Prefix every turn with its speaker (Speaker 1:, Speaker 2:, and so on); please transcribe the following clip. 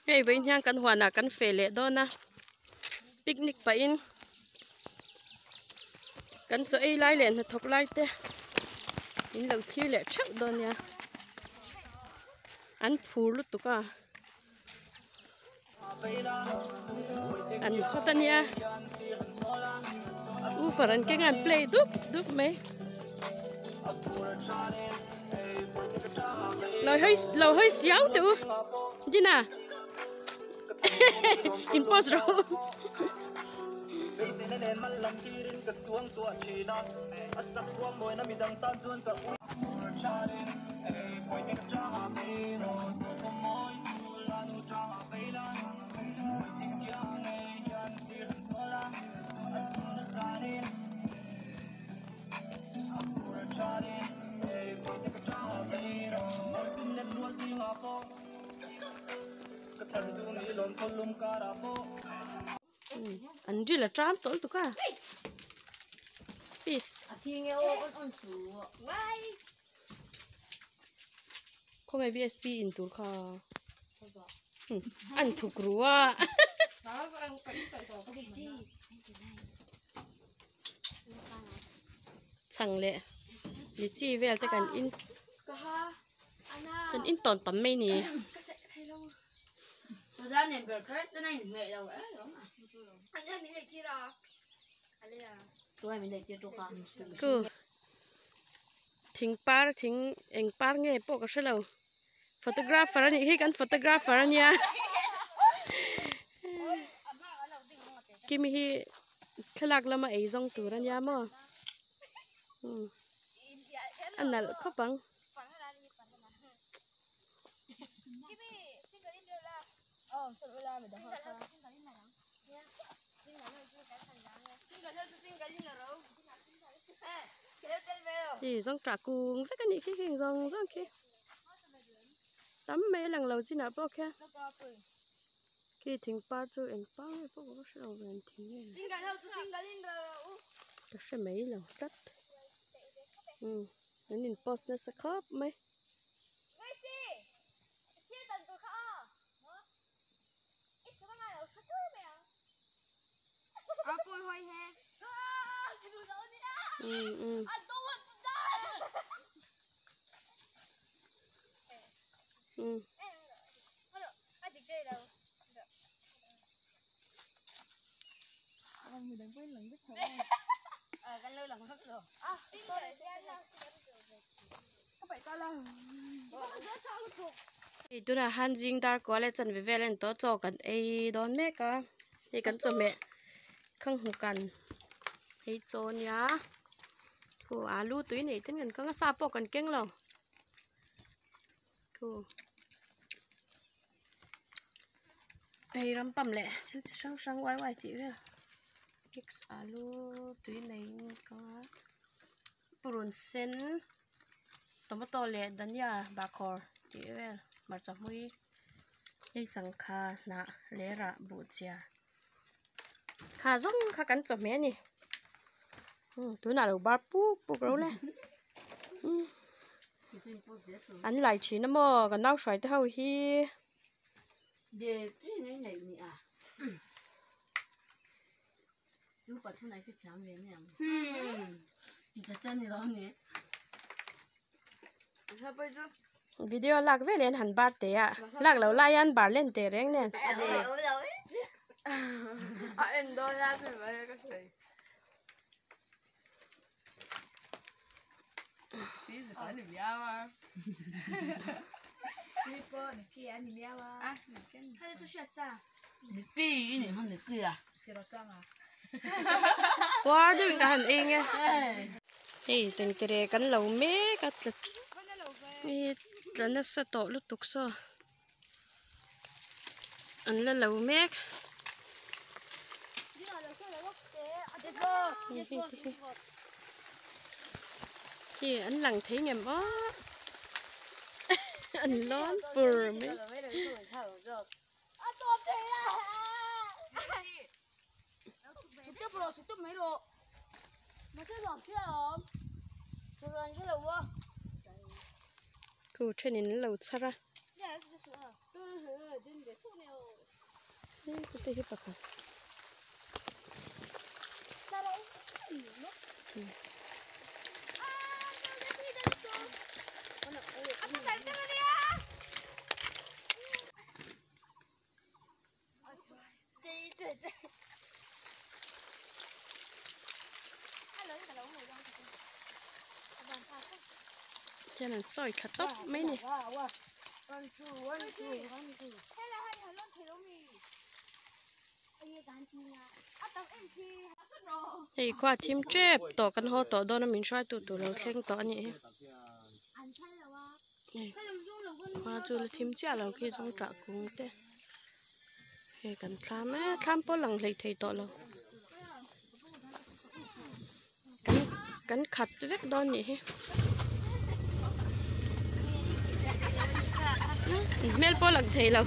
Speaker 1: Hey, bên nhà căn huana căn phê lệ đó na. Picnic pa in. Căn cho ai lại lên thọc lại te. In lâu thi lệ chắc đó nha. Ăn phù lúc tụi cả. Ăn khó tân nha. Phần ăn cái ngàn play đúp mấy. Lâu hơi xéo tụi. Đi nè. Imposter. Anh chỉ là trám tối tụi cả. Fish. Không ai VSP in tụi cả. Anh thuộc rùa. Chẳng lẽ lý chi về tới cần in tòn tắm mấy nè. Cứ thỉnh anh par nghe bộ cái số lâu photographer này hay cần photographer nha. Kim hi thlalak lama ấy dòng từ ra nha mà. Anh nào khóc bằng. Thì dòng trả cuồng với cái này khi dòng kia tắm mê lần lâu chứ nào bao kia khi thỉnh ba cho anh ba ấy bao có sự đầu về thỉnh cái sẽ mấy lần tắt nên nhìn post nó sẽ khớp mấy tôi là han jing dar có lẽ chân về lên to cho cần ai đón mẹ cả thì cần cho mẹ không hụt cần ai cho nhá cô alu túi này tên cần có sao bỏ cần keng lòng cô ai rắm bầm lẹ chân sang quay tí vậy mix alu túi này có bùn sen tomato lẹ đan ya bakor tí vậy mà cho mũi ai chẳng kha nà lẹ ra bù chia kha giống kha cắn cho mẹ nè túi nào bar pu rồi nè anh lại chỉ nó mò còn nấu xoài tới hậu hi
Speaker 2: để cái này này à lúc bắt thu này sẽ chạm về nè thì thật chân thì đó nè sao bây giờ
Speaker 1: video lạc về lên hẳn bar té à lạc lâu lại ăn bar lên té reng nè
Speaker 2: em đôi ra rồi vậy cái gì xí rồi phải đi béo à đi po đi kia đi béo à hay tôi sẽ sao đi kia này không đi kia à kia là căng à
Speaker 1: quá đừng cả hẳn yên nghe thì tình tề cắn lẩu mé cắt mi lần nó sẽ tổ lúc tục so ăn là lẩu mé thì anh lằng thấy nhầm bó anh lón vừa mấy cô trên này nó lẩu xa ra cái tay cái bạc à. Cho nên soi khát tóc mấy nè. Thì qua thêm chép tổ căn hộ tổ đó nó mình xoay tụ tụ lâu khen tổ nhỉ. Qua tu là thêm chả lâu kia trong cả cũng thế. Cái cần tham á tham bao lần lấy thầy tổ lâu. Cắn khát rất đau nhỉ. Mel bao lần thầy lâu.